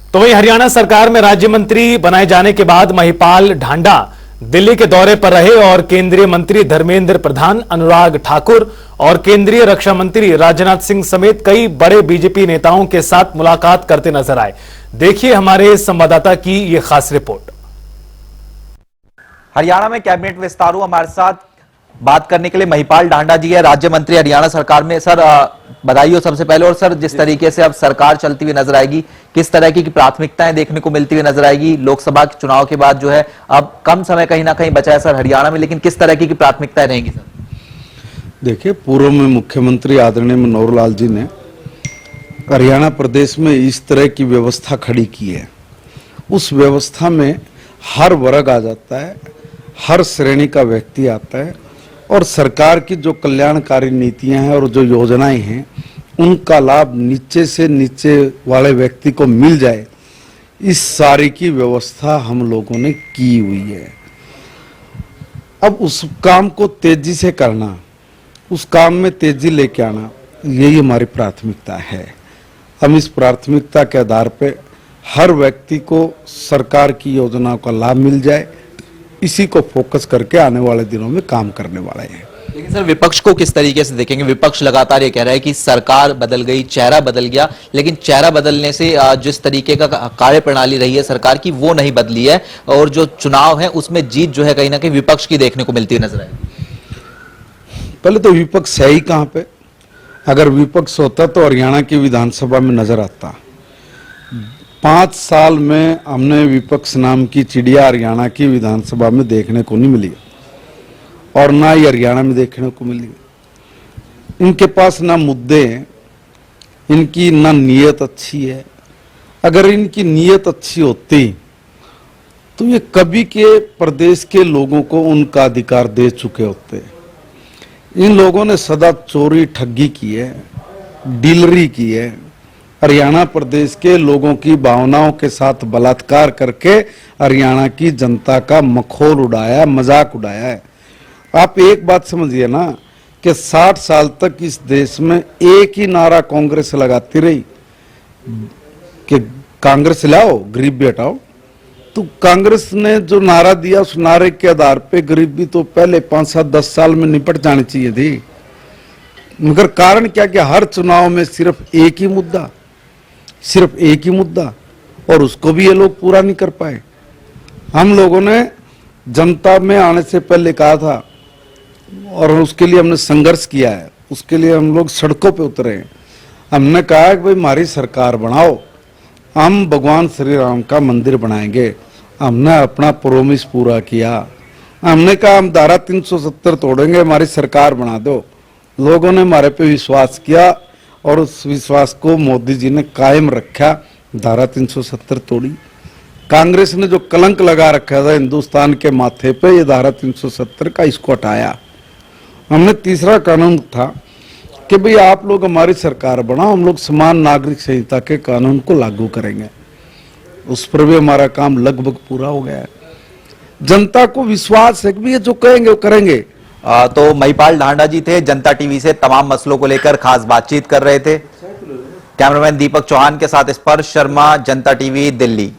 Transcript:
तो वहीं हरियाणा सरकार में राज्य मंत्री बनाए जाने के बाद महिपाल ढांडा दिल्ली के दौरे पर रहे और केंद्रीय मंत्री धर्मेंद्र प्रधान, अनुराग ठाकुर और केंद्रीय रक्षा मंत्री राजनाथ सिंह समेत कई बड़े बीजेपी नेताओं के साथ मुलाकात करते नजर आए। देखिए हमारे संवाददाता की यह खास रिपोर्ट। हरियाणा में कैबिनेट विस्तारू हमारे साथ बात करने के लिए महिपाल ढांडा जी है, राज्य मंत्री हरियाणा सरकार में। सर बधाई हो सबसे पहले। और सर जिस तरीके से अब सरकार चलती हुई नजर आएगी, किस तरह की प्राथमिकताएं देखने को मिलती हुई नजर आएगी? लोकसभा के चुनाव के बाद जो है अब कम समय कहीं ना कहीं बचा है सर हरियाणा में, लेकिन किस तरह की प्राथमिकताएं रहेंगी सर? देखिए, पूर्व में मुख्यमंत्री आदरणीय मनोहर लाल जी ने हरियाणा प्रदेश में इस तरह की व्यवस्था खड़ी की है। उस व्यवस्था में हर वर्ग आ जाता है, हर श्रेणी का व्यक्ति आता है और सरकार की जो कल्याणकारी नीतियां हैं और जो योजनाएं हैं उनका लाभ नीचे से नीचे वाले व्यक्ति को मिल जाए, इस सारी की व्यवस्था हम लोगों ने की हुई है। अब उस काम को तेजी से करना, उस काम में तेजी लेके आना, यही हमारी प्राथमिकता है। हम इस प्राथमिकता के आधार पे हर व्यक्ति को सरकार की योजनाओं का लाभ मिल जाए, इसी को फोकस करके आने वाले दिनों में काम करने वाले हैं। लेकिन सर विपक्ष को किस तरीके से देखेंगे? विपक्ष लगातार ये कह रहा है कि सरकार बदल गई, चेहरा बदल गया, लेकिन चेहरा बदलने से जिस तरीके का कार्य प्रणाली रही है सरकार की वो नहीं बदली है और जो चुनाव है उसमें जीत जो है कहीं ना कहीं विपक्ष की देखने को मिलती हुई नजर आएगी। पहले तो विपक्ष है ही कहां पे? अगर विपक्ष होता तो हरियाणा की विधानसभा में नजर आता। 5 साल में हमने विपक्ष नाम की चिड़िया हरियाणा की विधानसभा में देखने को नहीं मिली और ना ही हरियाणा में देखने को मिली। इनके पास ना मुद्दे हैं, इनकी ना नीयत अच्छी है। अगर इनकी नीयत अच्छी होती तो ये कभी के प्रदेश के लोगों को उनका अधिकार दे चुके होते। इन लोगों ने सदा चोरी ठगी की है, डीलरी की है, हरियाणा प्रदेश के लोगों की भावनाओं के साथ बलात्कार करके हरियाणा की जनता का मखौल उड़ाया, मजाक उड़ाया है। आप एक बात समझिए ना कि 60 साल तक इस देश में एक ही नारा कांग्रेस लगाती रही कि कांग्रेस लाओ, गरीबी हटाओ। तो कांग्रेस ने जो नारा दिया उस नारे के आधार पे गरीबी तो पहले 5-7-10 साल में निपट जानी चाहिए थी। मगर कारण क्या कि हर चुनाव में सिर्फ एक ही मुद्दा और उसको भी ये लोग पूरा नहीं कर पाए। हम लोगों ने जनता में आने से पहले कहा था और उसके लिए हमने संघर्ष किया है, उसके लिए हम लोग सड़कों पे उतरे हैं। हमने कहा कि भाई हमारी सरकार बनाओ, हम भगवान श्री राम का मंदिर बनाएंगे। हमने अपना प्रोमिस पूरा किया। हमने कहा हम धारा 370 तोड़ेंगे, हमारी सरकार बना दो। लोगों ने हमारे पे विश्वास किया और उस विश्वास को मोदी जी ने कायम रखा, धारा 370 तोड़ी। कांग्रेस ने जो कलंक लगा रखा था हिंदुस्तान के माथे पे, ये धारा 370 का, इसको हटाया। हमने तीसरा कानून था कि भाई आप लोग हमारी सरकार बनाओ, हम लोग समान नागरिक संहिता के कानून को लागू करेंगे। उस पर भी हमारा काम लगभग पूरा हो गया है। जनता को विश्वास है कि भी ये जो कहेंगे वो करेंगे। तो महिपाल ढांडा जी थे, जनता टीवी से तमाम मसलों को लेकर खास बातचीत कर रहे थे। कैमरामैन दीपक चौहान के साथ स्पर्श शर्मा, जनता टीवी, दिल्ली।